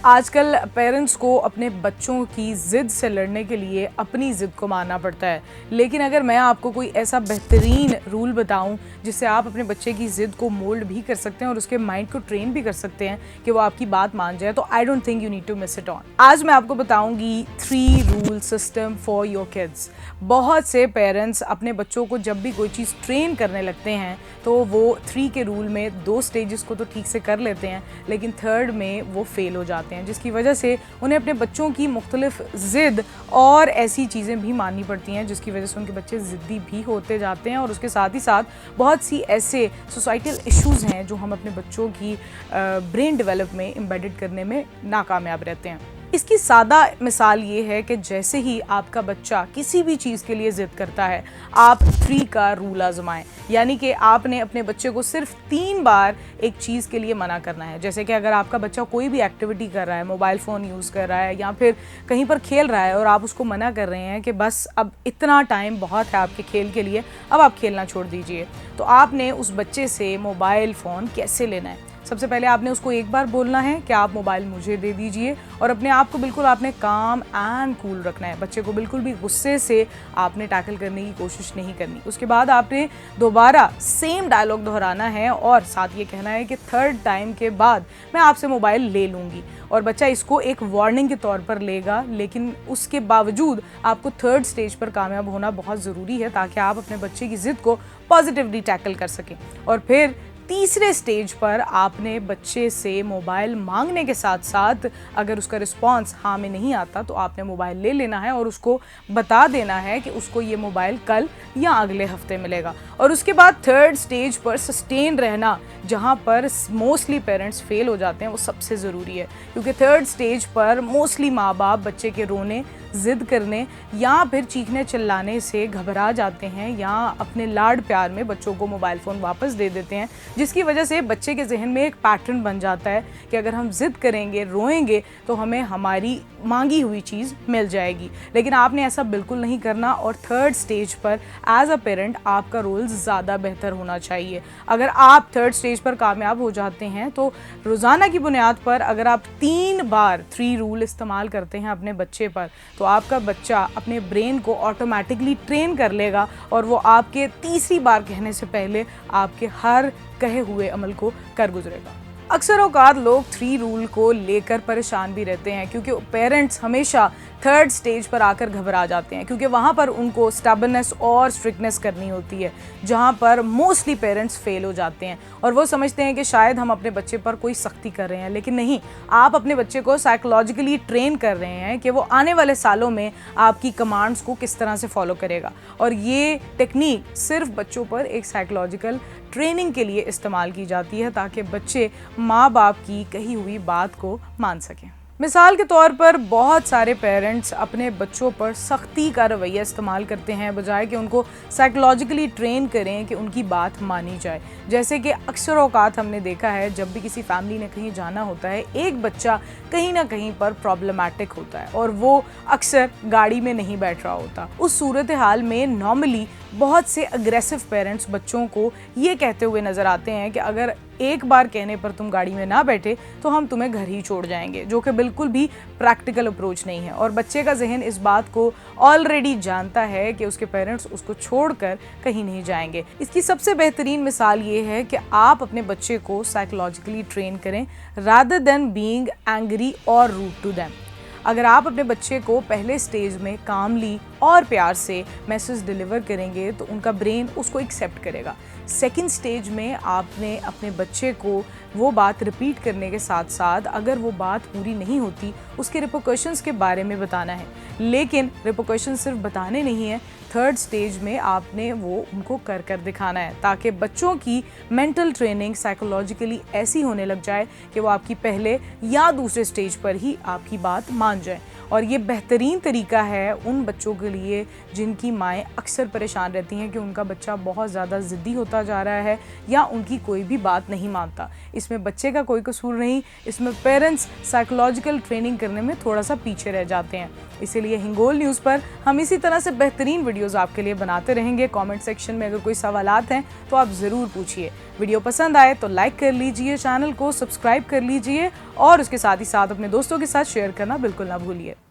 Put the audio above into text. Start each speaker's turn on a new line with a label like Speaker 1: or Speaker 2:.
Speaker 1: आजकल पेरेंट्स को अपने बच्चों की ज़िद से लड़ने के लिए अपनी ज़िद को मानना पड़ता है। लेकिन अगर मैं आपको कोई ऐसा बेहतरीन रूल बताऊं जिससे आप अपने बच्चे की ज़िद को मोल्ड भी कर सकते हैं और उसके माइंड को ट्रेन भी कर सकते हैं कि वो आपकी बात मान जाए, तो I don't think you need to miss it on. आज मैं आपको बताऊंगी 3 rule system for your kids. बहुत से पेरेंट्स अपने बच्चों को जब भी कोई चीज़ ट्रेन करने लगते हैं तो वो 3 के रूल में 2 स्टेजेस को तो ठीक से कर लेते हैं, लेकिन 3rd में वो फेल हो जाते हैं, जिसकी वजह से उन्हें अपने बच्चों की मुख्तलिफ ज़िद और ऐसी चीज़ें भी माननी पड़ती हैं जिसकी वजह से उनके बच्चे ज़िद्दी भी होते जाते हैं। और उसके साथ ही साथ बहुत सी ऐसे सोसाइटल इश्यूज़ हैं जो हम अपने बच्चों की ब्रेन डेवलप में एम्बेडेड करने में नाकामयाब रहते हैं। इसकी सादा मिसाल ये है कि जैसे ही आपका बच्चा किसी भी चीज़ के लिए ज़िद करता है, आप 3 का रूल आजमाएं। यानी कि आपने अपने बच्चे को सिर्फ 3 बार एक चीज़ के लिए मना करना है। जैसे कि अगर आपका बच्चा कोई भी एक्टिविटी कर रहा है, मोबाइल फ़ोन यूज़ कर रहा है या फिर कहीं पर खेल रहा है और आप उसको मना कर रहे हैं कि बस अब इतना टाइम बहुत है आपके खेल के लिए, अब आप खेलना छोड़ दीजिए, तो आपने उस बच्चे से मोबाइल फ़ोन कैसे लेना है? सबसे पहले आपने उसको एक बार बोलना है कि आप मोबाइल मुझे दे दीजिए, और अपने आप को बिल्कुल आपने काम एंड कूल रखना है। बच्चे को बिल्कुल भी गुस्से से आपने टैकल करने की कोशिश नहीं करनी। उसके बाद आपने दोबारा सेम डायलॉग दोहराना है और साथ ये कहना है कि 3rd टाइम के बाद मैं आपसे मोबाइल ले लूँगी, और बच्चा इसको एक वार्निंग के तौर पर लेगा। लेकिन उसके बावजूद आपको 3rd स्टेज पर कामयाब होना बहुत ज़रूरी है ताकि आप अपने बच्चे की ज़िद को पॉजिटिवली टैकल कर सकें। और फिर तीसरे स्टेज पर आपने बच्चे से मोबाइल मांगने के साथ साथ अगर उसका रिस्पांस हाँ में नहीं आता तो आपने मोबाइल ले लेना है और उसको बता देना है कि उसको ये मोबाइल कल या अगले हफ्ते मिलेगा। और उसके बाद 3rd स्टेज पर सस्टेन रहना, जहाँ पर मोस्टली पेरेंट्स फेल हो जाते हैं, वो सबसे ज़रूरी है, क्योंकि 3rd स्टेज पर मोस्टली माँ बाप बच्चे के रोने, ज़िद करने या फिर चीखने चिल्लाने से घबरा जाते हैं या अपने लाड प्यार में बच्चों को मोबाइल फ़ोन वापस दे देते हैं, जिसकी वजह से बच्चे के जहन में एक पैटर्न बन जाता है कि अगर हम ज़िद करेंगे, रोएंगे, तो हमें हमारी मांगी हुई चीज़ मिल जाएगी। लेकिन आपने ऐसा बिल्कुल नहीं करना, और 3rd स्टेज पर एज अ पेरेंट आपका रोल ज़्यादा बेहतर होना चाहिए। अगर आप 3rd स्टेज पर कामयाब हो जाते हैं तो रोज़ाना की बुनियाद पर अगर आप 3 बार 3 रूल इस्तेमाल करते हैं अपने बच्चे पर, तो आपका बच्चा अपने ब्रेन को ऑटोमेटिकली ट्रेन कर लेगा और वो आपके तीसरी बार कहने से पहले आपके हर कहे हुए अमल को कर गुजरेगा। अक्सर औकात लोग 3 रूल को लेकर परेशान भी रहते हैं, क्योंकि पेरेंट्स हमेशा 3rd स्टेज पर आकर घबरा जाते हैं, क्योंकि वहाँ पर उनको स्टबर्ननेस और स्ट्रिक्टनेस करनी होती है, जहाँ पर मोस्टली पेरेंट्स फेल हो जाते हैं और वो समझते हैं कि शायद हम अपने बच्चे पर कोई सख्ती कर रहे हैं। लेकिन नहीं, आप अपने बच्चे को साइकोलॉजिकली ट्रेन कर रहे हैं कि वो आने वाले सालों में आपकी कमांड्स को किस तरह से फॉलो करेगा। और ये टेक्निक सिर्फ बच्चों पर एक साइकोलॉजिकल ट्रेनिंग के लिए इस्तेमाल की जाती है ताकि बच्चे माँ बाप की कही हुई बात को मान सकें। मिसाल के तौर पर बहुत सारे पेरेंट्स अपने बच्चों पर सख्ती का रवैया इस्तेमाल करते हैं बजाय कि उनको साइकोलॉजिकली ट्रेन करें कि उनकी बात मानी जाए। जैसे कि अक्सर औकात हमने देखा है, जब भी किसी फैमिली ने कहीं जाना होता है, एक बच्चा कहीं ना कहीं पर प्रॉब्लमैटिक होता है और वो अक्सर गाड़ी में नहीं बैठ रहा होता। उस सूरत हाल में नॉर्मली बहुत से अग्रेसिव पेरेंट्स बच्चों को ये कहते हुए नज़र आते हैं कि अगर एक बार कहने पर तुम गाड़ी में ना बैठे तो हम तुम्हें घर ही छोड़ जाएंगे, जो कि बिल्कुल भी प्रैक्टिकल अप्रोच नहीं है। और बच्चे का जहन इस बात को ऑलरेडी जानता है कि उसके पेरेंट्स उसको छोड़कर कहीं नहीं जाएंगे। इसकी सबसे बेहतरीन मिसाल ये है कि आप अपने बच्चे को साइकोलॉजिकली ट्रेन करें रादर देन बीइंग एंग्री और रूड टू देम। अगर आप अपने बच्चे को पहले स्टेज में कामली और प्यार से मैसेज डिलीवर करेंगे तो उनका ब्रेन उसको एक्सेप्ट करेगा। 2nd स्टेज में आपने अपने बच्चे को वो बात रिपीट करने के साथ साथ अगर वो बात पूरी नहीं होती उसके रिपोकशंस के बारे में बताना है। लेकिन रिपोकशंस सिर्फ बताने नहीं है, 3rd स्टेज में आपने वो उनको कर कर दिखाना है ताकि बच्चों की मेंटल ट्रेनिंग साइकोलॉजिकली ऐसी होने लग जाए कि वो आपकी पहले या दूसरे स्टेज पर ही आपकी बात मान जाए। और ये बेहतरीन तरीका है उन बच्चों के लिए जिनकी माएँ अक्सर परेशान रहती हैं कि उनका बच्चा बहुत ज़्यादा ज़िद्दी होता जा रहा है या उनकी कोई भी बात नहीं मानता। इसमें बच्चे का कोई कसूर नहीं, इसमें पेरेंट्स साइकोलॉजिकल ट्रेनिंग करने में थोड़ा सा पीछे रह जाते हैं। इसीलिए हिंगोल न्यूज़ पर हम इसी तरह से बेहतरीन वीडियोज़ आपके लिए बनाते रहेंगे। कमेंट सेक्शन में अगर कोई सवालात हैं तो आप ज़रूर पूछिए। वीडियो पसंद आए तो लाइक कर लीजिए, चैनल को सब्सक्राइब कर लीजिए और उसके साथ ही साथ अपने दोस्तों के साथ शेयर करना बिल्कुल ना भूलिए।